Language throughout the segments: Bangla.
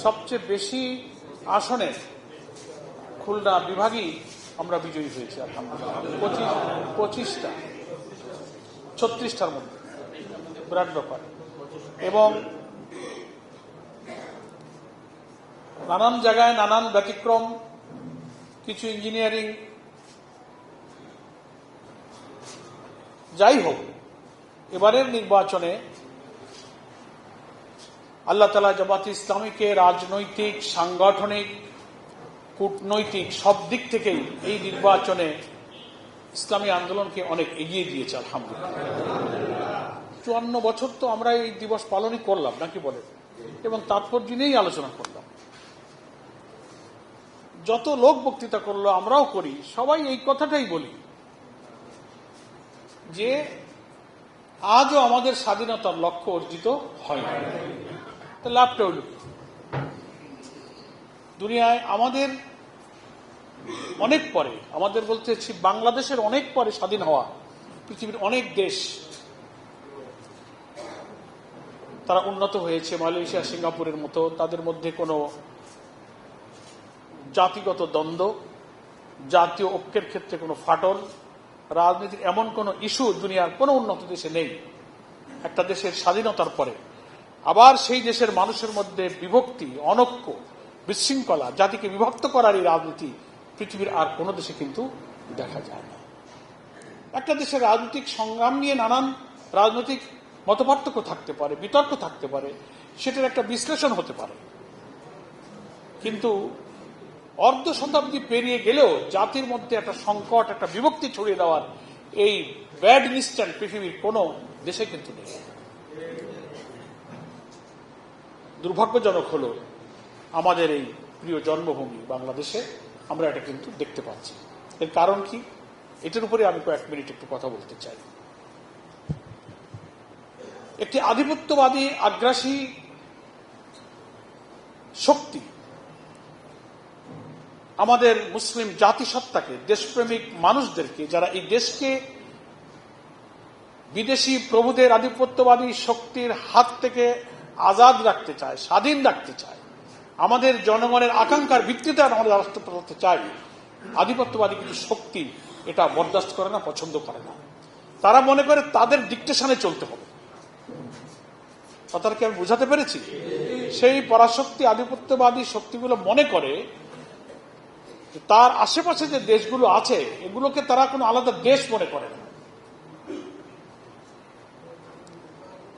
সবচেয়ে বেশি আসনে খুলনা বিভাগই আমরা বিজয়ী হয়েছি আলহামদুলিল্লাহ। 25টা 36টার মধ্যে, বিরাট ব্যাপার। এবং নানান জায়গায় নানান ব্যতিক্রম, কিছু ইঞ্জিনিয়ারিং, যাই হোক এবারের নির্বাচনে আল্লাহ তাআলা জামাতে ইসলামীকে রাজনৈতিক, সাংগঠনিক, কূটনৈতিক সব দিক থেকেই এই নির্বাচনে ইসলামী আন্দোলনকে অনেক এগিয়ে দিয়েছে আলহামদুলিল্লাহ। 54 বছর তো আমরা এই দিবস পালনই করলাম নাকি বলে, এবং তাৎপর্য নিয়েই আলোচনা করলাম। যত লোক বক্তৃতা করলো, আমরাও করি, সবাই এই কথাটাই বলি যে আজও আমাদের স্বাধীনতার লক্ষ্য অর্জিত হয়নি। লাভটা হল দুনিয়ায় আমাদের অনেক পরে, আমাদের বলতে বাংলাদেশের অনেক পরে স্বাধীন হওয়া, পৃথিবীর অনেক দেশ তারা উন্নত হয়েছে, মালয়েশিয়া, সিঙ্গাপুরের মতো। তাদের মধ্যে কোনো জাতিগত দ্বন্দ্ব, জাতীয় ঐক্যের ক্ষেত্রে কোনো ফাটল, রাজনীতির এমন কোনো ইস্যু দুনিয়ার কোনো উন্নত দেশে নেই। একটা দেশের স্বাধীনতার পরে আবার সেই দেশের মানুষের মধ্যে বিভক্তি, অনৈক্য, বিশৃঙ্খলা, জাতিকে বিভক্ত করার এই রাজনীতি পৃথিবীর আর কোনো দেশে কিন্তু দেখা যায় না। একটা দেশের রাজনৈতিক সংগ্রাম নিয়ে নানান রাজনৈতিক মতপার্থক্য থাকতে পারে, বিতর্ক থাকতে পারে, সেটার একটা বিশ্লেষণ হতে পারে, কিন্তু অর্ধ শতাব্দী পেরিয়ে গেলেও জাতির মধ্যে একটা সংকট, একটা বিভক্তি ছড়িয়ে দেওয়ার এই ব্যাড ইনস্ট্যান্ট পৃথিবীর কোনো দেশে কিন্তু নেই। দুর্ভাগ্যজনক হলো আমাদের এই প্রিয় জন্মভূমি বাংলাদেশে আমরা এটা কিন্তু দেখতে পাচ্ছি। এর কারণ কি, এটার উপরে আমি কয়েক মিনিট একটু কথা বলতে চাই। একটি আধিপত্যবাদী, আগ্রাসী শক্তি আমাদের মুসলিম জাতিসত্তাকে, দেশপ্রেমিক মানুষদেরকে, যারা এই দেশকে বিদেশি প্রভুদের আধিপত্যবাদী শক্তির হাত থেকে আজাদ রাখতে চায়, স্বাধীন রাখতে চায়, আমাদের জনগণের আকাঙ্ক্ষার ভিত্তিতে আমাদের রাষ্ট্র চালাতে চায়, আধিপত্যবাদী কিছু শক্তি এটা বরদাস্ত করে না, পছন্দ করে না। তারা মনে করে তাদের ডিকটেশনে চলতে হবে। কথাটা কি আমি বুঝাতে পেরেছি? সেই পরাশক্তি, আধিপত্যবাদী শক্তিগুলো মনে করে তার আশেপাশে যে দেশগুলো আছে এগুলোকে তারা কোনো আলাদা দেশ মনে করে না।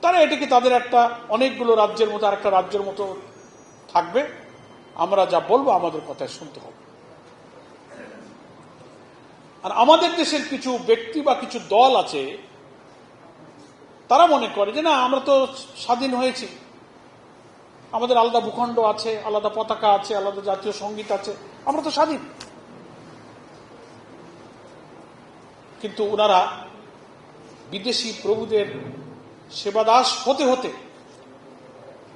তারা এটাকে তাদের একটা অনেকগুলো রাজ্যের মতো আরেকটা রাজ্যের মতো থাকবে, আমরা যা বলবো আমাদের কথায় শুনতে হবে। আর আমাদের দেশের কিছু ব্যক্তি বা কিছু দল আছে, তারা মনে করে যে না, আমরা তো স্বাধীন হয়েছি, আমাদের আলাদা ভূখণ্ড আছে, আলাদা পতাকা আছে, আলাদা জাতীয় সঙ্গীত আছে, আমরা তো স্বাধীন। কিন্তু ওনারা বিদেশি প্রভুদের সেবাদাস হতে হতে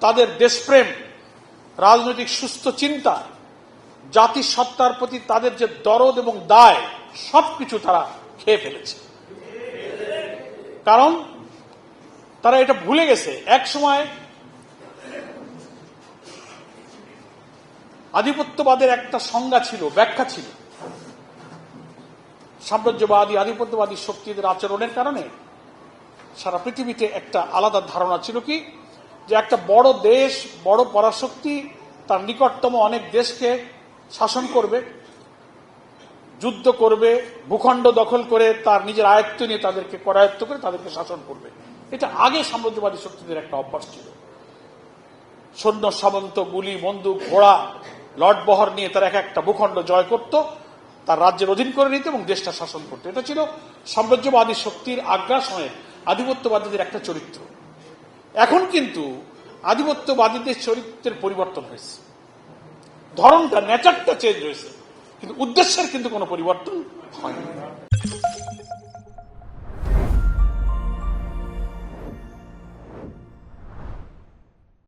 তাদের দেশপ্রেম, রাজনৈতিক সুস্থ চিন্তা, জাতির সত্তার প্রতি তাদের যে দরদ এবং দায়, সবকিছু তারা খেয়ে ফেলেছে। কারণ তারা এটা ভুলে গেছে এক সময় আধিপত্যবাদের একটা সংজ্ঞা ছিল, ব্যাখ্যা ছিল। সাম্রাজ্যবাদী, আধিপত্যবাদী শক্তিদের আচরণের কারণে সারা পৃথিবীতে একটা আলাদা ধারণা ছিল কি, যে একটা বড় দেশ, বড় পরাশক্তি তার নিকটতম অনেক দেশকে শাসন করবে, যুদ্ধ করবে, ভূখণ্ড দখল করে তার নিজের আয়ত্ত নিয়ে তাদেরকে করায়ত্ত করে তাদেরকে শাসন করবে। এটা আগে সাম্রাজ্যবাদী শক্তিদের একটা অভ্যাস ছিল। সৈন্য সামন্ত, গুলি, বন্দুক, ঘোড়া, লটবহর নিয়ে তারা এক একটা ভূখণ্ড জয় করত, তার রাজ্যের অধীন করে নিত এবং দেশটা শাসন করত। এটা ছিল সাম্রাজ্যবাদী শক্তির আগ্রাসনের, আধিপত্যবাদীদের একটা চরিত্র। এখন কিন্তু আধিপত্যবাদীদের চরিত্রের পরিবর্তন হয়েছে, ধরনটা, নেচারটা চেঞ্জ হয়েছে, কিন্তু উদ্দেশ্যের কিন্তু কোনো পরিবর্তন হয়নি।